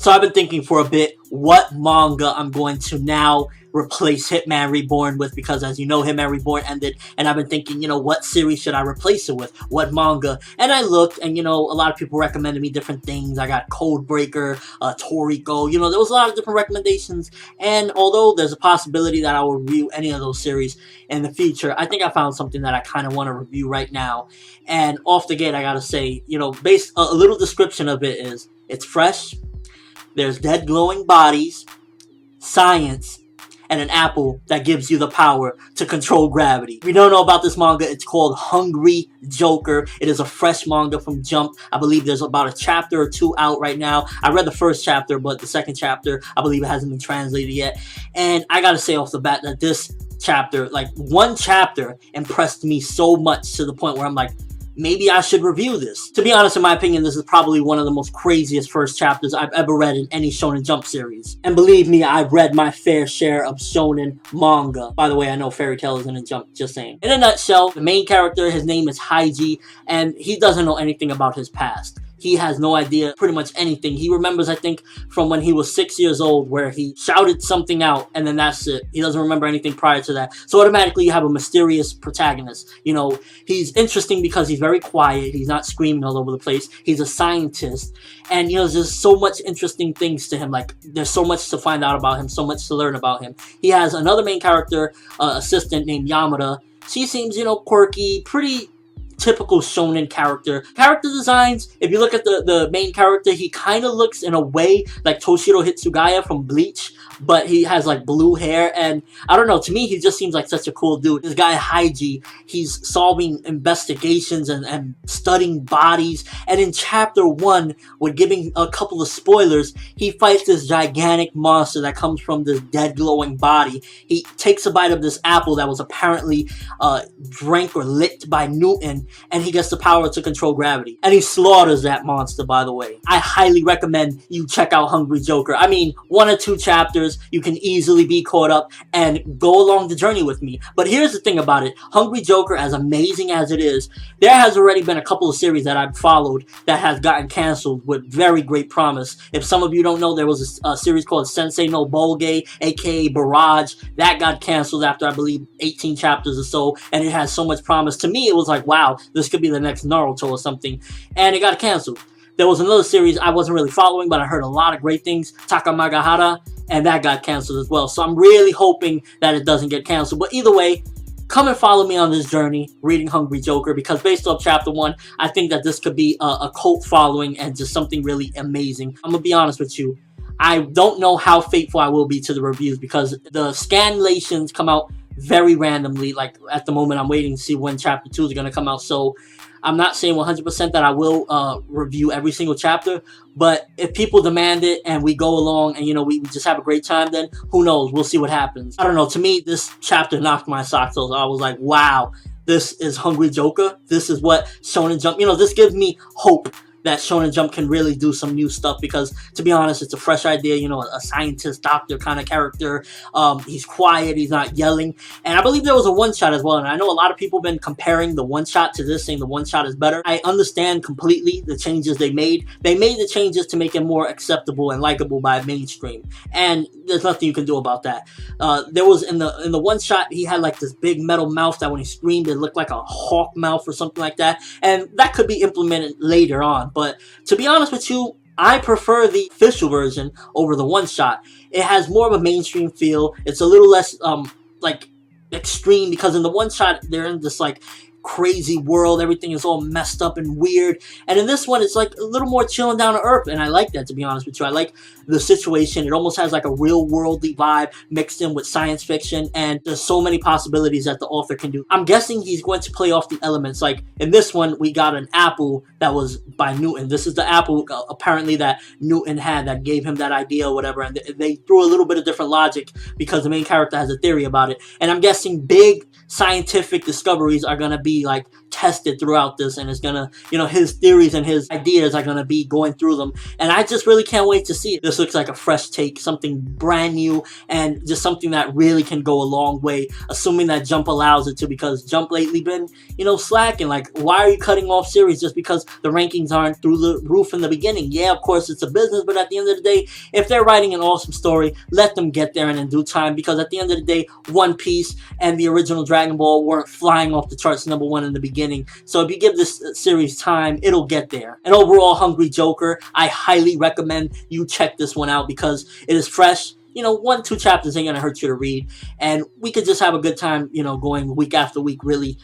So I've been thinking for a bit what manga I'm going to now replace Hitman Reborn with, because as you know, Hitman Reborn ended, and I've been thinking, what series should I replace it with? What manga? And I looked, and a lot of people recommended me different things. I got Codebreaker, Toriko, there was a lot of different recommendations, and although there's a possibility that I will review any of those series in the future, I think I found something that I kind of want to review right now. And off the gate, I gotta say, based a little description of it is, it's fresh. There's dead glowing bodies, science, and an apple that gives you the power to control gravity. If you don't know about this manga, it's called Hungry Joker. It is a fresh manga from Jump. I believe there's about a chapter or two out right now. I read the first chapter, but the second chapter, I believe it hasn't been translated yet. And I gotta say off the bat that this chapter, like one chapter, impressed me so much to the point where I'm like, maybe I should review this. To be honest, in my opinion, this is probably one of the most craziest first chapters I've ever read in any Shonen Jump series. And believe me, I've read my fair share of shonen manga. By the way, I know Fairy Tail isn't in Jump, just saying. In a nutshell, the main character, his name is Haiji, and he doesn't know anything about his past. He has no idea pretty much anything. He remembers, I think, from when he was 6 years old, where he shouted something out, and then that's it. He doesn't remember anything prior to that. So automatically you have a mysterious protagonist. He's interesting because he's very quiet. He's not screaming all over the place. He's a scientist. And, there's so much interesting things to him. Like, there's so much to find out about him, so much to learn about him. He has another main character, assistant named Yamada. She seems, quirky, pretty typical shonen character. Character designs, if you look at the main character, he kind of looks in a way like Toshiro Hitsugaya from Bleach, but he has like blue hair, and I don't know, to me he just seems like such a cool dude. This guy Haiji, he's solving investigations and studying bodies, and in chapter 1, with giving a couple of spoilers, he fights this gigantic monster that comes from this dead glowing body. He takes a bite of this apple that was apparently drank or licked by Newton, and he gets the power to control gravity. And he slaughters that monster, by the way. I highly recommend you check out Hungry Joker. I mean, 1 or 2 chapters, you can easily be caught up and go along the journey with me. But here's the thing about it. Hungry Joker, as amazing as it is, there has already been a couple of series that I've followed that has gotten canceled with very great promise. If some of you don't know, there was a series called Sensei no Bolge, aka Barrage, that got canceled after, I believe, 18 chapters or so, and it has so much promise. To me, it was like, wow, this could be the next Naruto or something, and it got canceled. There was another series I wasn't really following, but I heard a lot of great things, Takamagahara, and that got canceled as well. So I'm really hoping that it doesn't get canceled. But either way, come and follow me on this journey, reading Hungry Joker, because based off chapter 1, I think that this could be a cult following and just something really amazing. I'm going to be honest with you. I don't know how faithful I will be to the reviews, because the scanlations come out very randomly. Like, at the moment, I'm waiting to see when chapter 2 is going to come out. So I'm not saying 100% that I will review every single chapter, but if people demand it and we go along and, we just have a great time, then who knows? We'll see what happens. I don't know. To me, this chapter knocked my socks off. I was like, wow, this is Hungry Joker. This is what Shonen Jump, this gives me hope that Shonen Jump can really do some new stuff, because, to be honest, it's a fresh idea, a scientist, doctor kind of character. He's quiet, he's not yelling, and I believe there was a one-shot as well, and I know a lot of people have been comparing the one-shot to this, saying the one-shot is better. I understand completely the changes they made. They made the changes to make it more acceptable and likable by mainstream, and there's nothing you can do about that. There was, in the one-shot, he had like this big metal mouth that when he screamed, it looked like a hawk mouth or something like that, and that could be implemented later on. But to be honest with you, I prefer the official version over the one-shot. It has more of a mainstream feel. It's a little less, extreme, because in the one-shot, they're in this, crazy world. Everything is all messed up and weird. And in this one, it's, a little more chill and down to earth. And I like that, to be honest with you. I like the situation. It almost has, a real-worldly vibe mixed in with science fiction. And there's so many possibilities that the author can do. I'm guessing he's going to play off the elements. Like, in this one, we got an apple that was by Newton. This is the apple, apparently, that Newton had that gave him that idea or whatever. And they threw a little bit of different logic because the main character has a theory about it. And I'm guessing big scientific discoveries are going to be tested throughout this, and is gonna, his theories and his ideas are gonna be going through them. And I just really can't wait to see it. This looks like a fresh take, something brand new, and just something that really can go a long way, assuming that Jump allows it to, because Jump lately been, slacking. Like, why are you cutting off series just because the rankings aren't through the roof in the beginning? Yeah, of course it's a business, but at the end of the day, if they're writing an awesome story, let them get there in due time, because at the end of the day, One Piece and the original Dragon Ball weren't flying off the charts #1 in the beginning. So if you give this series time, it'll get there. And overall, Hungry Joker, I highly recommend you check this one out because it is fresh. 1-2 chapters ain't gonna hurt you to read, and we could just have a good time, going week after week, really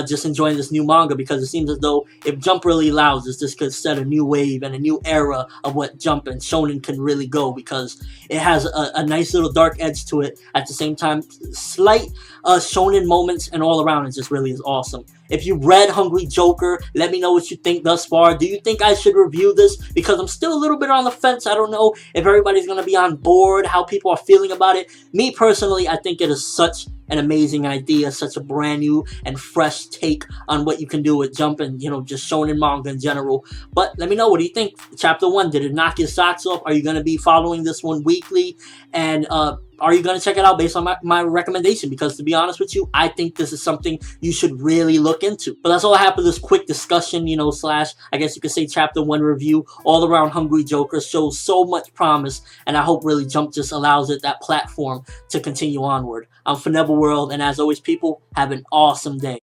just enjoying this new manga, because it seems as though if Jump really allows this could set a new wave and a new era of what Jump and Shonen can really go, because it has a nice little dark edge to it, at the same time slight Shonen moments, and all around it just really is awesome. If you read Hungry Joker, let me know what you think thus far. Do you think I should review this? Because I'm still a little bit on the fence. I don't know if everybody's going to be on board, how people are feeling about it. Me personally, I think it is such an amazing idea, such a brand new and fresh take on what you can do with Jump and, just shonen manga in general. But let me know, what do you think? Chapter 1, did it knock your socks off? Are you going to be following this one weekly? And are you going to check it out based on my recommendation? Because to be honest with you, I think this is something you should really look into. But that's all I have for this quick discussion, slash, I guess you could say chapter 1 review. All around, Hungry Joker shows so much promise, and I hope really Jump just allows it that platform to continue onward. I'm ForneverWorld, and as always, people, have an awesome day.